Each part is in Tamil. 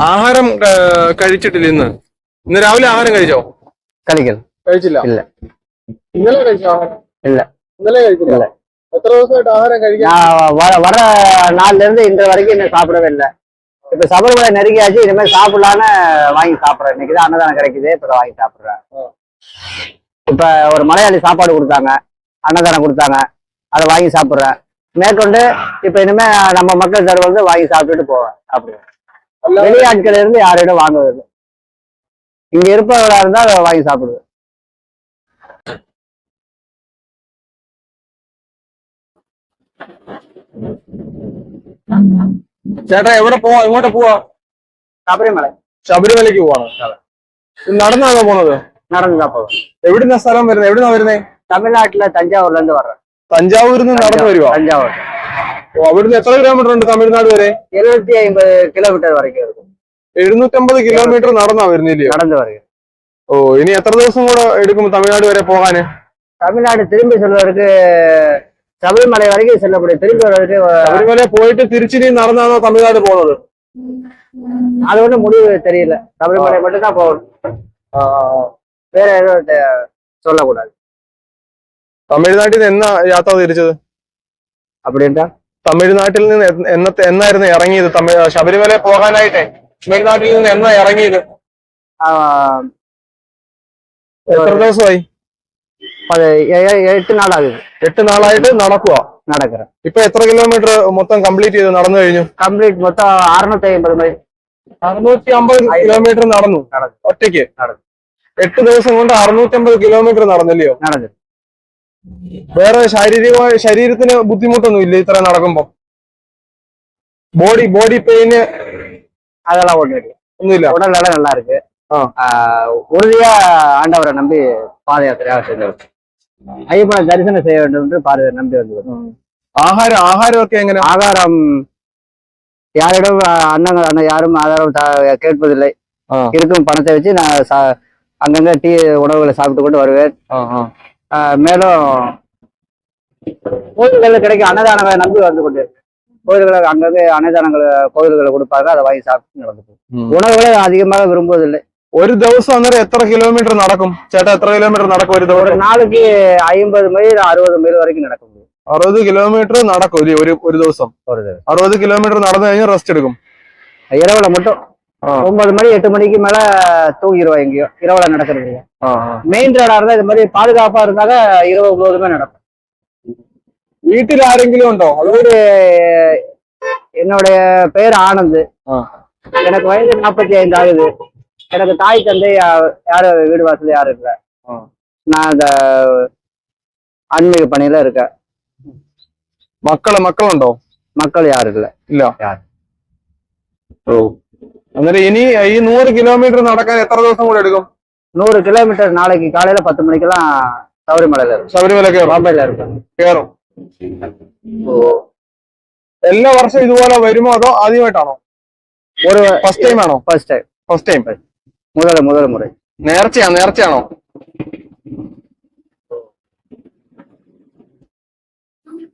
ആഹാരം കഴിച്ചിട്ടില്ല ഇന്ന് രാവിലെ ആഹാരം കഴിച്ചോ? കഴിച്ചില്ല. ഇല്ല. ഇന്നലെ കഴിച്ചോ ആഹാരം? ഇല്ല. ഇന്നലെ കഴിച്ചില്ല. எத்தனை வருஷம் ஆகாரம் கழிக்க? வர நாள்ல இருந்து இன்று வரைக்கும் இன்னும் சாப்பிடவே இல்லை. இப்ப சபரிமலை நெருங்கியாச்சு, இனிமேல் சாப்பிடலான்னு வாங்கி சாப்பிடுறேன். இன்னைக்குதான் அன்னதானம் கிடைக்குது, இப்ப வாங்கி சாப்பிடுறேன். இப்ப ஒரு மலையாளி சாப்பாடு கொடுத்தாங்க, அன்னதானம் கொடுத்தாங்க, அதை வாங்கி சாப்பிடுறேன். மேற்கொண்டு இப்ப இனிமே நம்ம மக்கள் தருவது வாங்கி சாப்பிட்டுட்டு போவேன். அப்படி வெளியாட்கள் இருந்து யாரிடம் வாங்குவது, இங்க இருப்பவர்களா இருந்தா அதை வாங்கி சாப்பிடுவேன். ചേട്ടാ എവിടെ പോവാ? എങ്ങോട്ടാ പോവാ? ശബരിമലയ്ക്ക് പോവാണ്. നടന്നാണോ പോണത്? നടന്നാ പോവാം. എവിടുന്ന സ്ഥലം വരുന്നത്? എവിടുന്നാ വരുന്നേ? തമിഴ്നാട്ടിലെ തഞ്ചാവൂർல இருந்து வர்றேன். തഞ്ചാവൂരിൽ നിന്ന് നടന്നു വരുവാ? തഞ്ചാവൂർ. ഓ, അവിടുന്ന് എത്ര കിലോമീറ്റർ ഉണ്ട് തമിഴ്നാട് വരെ? 750 കിലോമീറ്റർ വரைக்கும் இருக்கும். 750 കിലോമീറ്റർ നടന്നാ വരുന്നില്ലയോ? നടന്നു വരിക. ഓ, ഇനി എത്ര ദിവസം കൂടെ എടുക്കും തമിഴ്നാട് വരെ പോകാന്? തമിഴ്നാട് திரும்பி செல்வதற்கு ശബരിമല வரைக்கும் செல்லக்கூடிய, திரும்பி வருவதற்கு ശബരിമല പോയിട്ട് തിരിച്ചിനി നടന്നാണോ തമിഴ്നാട് പോകുന്നത്? அது ஒன்றும் முடிவு தெரியல. ശബരിമலை மட்டும்தான் போகணும், வேற எதுவும் சொல்லக்கூடாது. തമിഴ്നാട്ടിൽ നിന്ന് എന്നാ യാത്ര തിരിച്ചത്? அப்படின்ட்டா തമിഴ്നാട്ടിൽ നിന്ന് എന്നായിരുന്നു ഇറങ്ങിയത്? ശബരിമല പോകാനായിട്ടേ തമിഴ്നാട്ടിൽ നിന്ന് എന്നാ ഇറങ്ങിയത്? എത്ര ദിവസമായി? 8 നാൾ ആകുது. 8 നാളായിട്ട് നടക്കുക. ഇപ്പൊ എത്ര കിലോമീറ്റർ മൊത്തം കംപ്ലീറ്റ് ചെയ്തു നടന്നു കഴിഞ്ഞു? കംപ്ലീറ്റ് മൊത്തം 650 മൈൽ. 650 കിലോമീറ്റർ നടന്നു ഒറ്റയ്ക്ക്. 8 ദിവസം കൊണ്ട് 650 കിലോമീറ്റർ നടന്നില്ലയോ? നടന്നു. വേറെ ശരീരത്തിന് ബുദ്ധിമുട്ടൊന്നും ഇല്ല ഇത്ര നടക്കുമ്പോ? ബോഡി പെയിന് அதெல்லாம் ஒண்ணுமில்ல. உடல் நலம் நல்லா இருக்கு. உறுதியா ஆண்டவரை நம்பி பாத யாத்திரையாக செஞ்சவர். ஐயப்பனை தரிசனம் செய்ய வேண்டும் என்று நம்பி வந்தது. ஆகாரமൊക്കെ എങ്ങനെ? ஆகாரம் யாரிடம் யாரும் ஆதாரம் கேட்பதில்லை. இருக்கும் பணத்தை வச்சு நான் அங்கங்க டீ உணவுகளை சாப்பிட்டு கொண்டு வருவேன். மேலும் கோயில்கள் கிடைக்கும் அன்னதானங்களை நம்பி வந்து கொண்டு கோயில்களை அங்கங்கே அன்னதானங்கள் கோயில்களை கொடுப்பாங்க, அதை வாங்கி சாப்பிட்டு நடந்து. உணவுகளை அதிகமாக விரும்புவதில்லை. ഒരു ദിവസം അന്നേരം എത്ര കിലോമീറ്റർ നടക്കും ചേട്ടാ? എത്ര കിലോമീറ്റർ നടക്കും ഒരു ദിവസം? ஒரு நாளைக்கு 50 மைல் 60 மைல் வரைக்கும் நடக்க முடியும். 60 കിലോമീറ്റർ നടക്കും ഒരു ദിവസം. 60 കിലോമീറ്റർ നടന്നു കഴിഞ്ഞാൽ റെസ്റ്റ് എടുക്കും. இரவுல மட்டும் 9 மணி 8 மணிக்கு மேல தூங்கிடுவோம். எங்கேயோ இரவுல நடக்கிறது. மெயின் ரோடா இருந்தா இது மாதிரி பாதுகாப்பா இருந்தாங்க இரவு முழுவதுமே நடக்கும். வீட்டில் ஆரெങ്കിലും உண்டோ? வீடு என்னுடைய பெயர் ஆனந்த். எனக்கு வயது 45 ஆகுது. எனக்கு தாய் தந்தை யாரும் வீடு வாசல் யாரும் இல்லை. நான் இந்த ஆன்மீக பணியில இருக்கேன். மக்களுണ്ടോ? மக்கள் யாரும் இல்லை. யார்? അന്നേരം ഇനി ഈ 100 കിലോമീറ്റർ നടക്കാൻ എത്ര ദിവസം കൂടെ എടുക്കും? 100 കിലോമീറ്റർ நாளைக்கு காலையில 10 மணிக்கெல்லாம் ശബരിമലയിல இருக்கும். ശബരിമല பாம்பையில இருக்கும். കേറും. എല്ലാ വർഷവും ഇതുപോലെ വരുമോ അതോ ആദ്യമായിട്ടാണോ? ഒരു ഫസ്റ്റ് ടൈം ആണോ? First time. முதல் முறை. നേർച്ചയാണോ?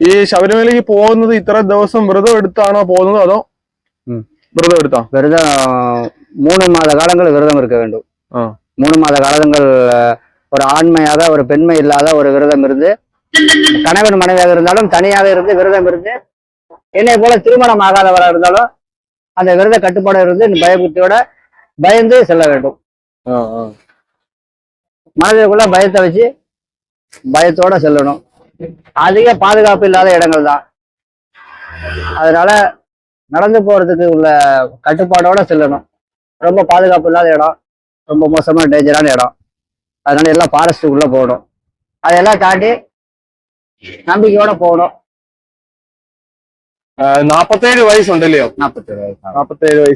ഈ ശബരിമലയ്ക്ക് പോകുന്നത് ഇത്ര ദിവസം വ്രതം എടുത്താണോ പോകുന്നത് അതോ വ്രതം എടുത്താ? விரதம் 3 மாத காலங்கள் விரதம் இருக்க வேண்டும். 3 மாத காலங்கள் ஒரு ஆண்மையாக ஒரு பெண்மை இல்லாத ஒரு விரதம் இருந்து, கணவன் மனைவியாக இருந்தாலும் தனியாக இருந்து விரதம் இருந்து, என்னை போல திருமணம் ஆகாதவராக இருந்தாலும் அந்த விரத கட்டுப்பாடு இருந்து பயபுத்தியோட பயந்து செல்ல வேண்டும். மனதிற்குள்ள பயத்தை வச்சு பயத்தோட செல்லணும். அதிக பாதுகாப்பு இல்லாத இடங்கள் தான், அதனால நடந்து போறதுக்கு உள்ள கட்டுப்பாடோட செல்லணும். ரொம்ப பாதுகாப்பு இல்லாத இடம், ரொம்ப மோசமான டேஞ்சரான இடம், அதனால எல்லாம் ஃபாரஸ்ட்டுக்குள்ள போகணும். அதெல்லாம் தாண்டி நம்பிக்கையோட போகணும். 47 വയസ്സുണ്ടല്ലോ? 47 வயசு. 47 വയസ്സ്.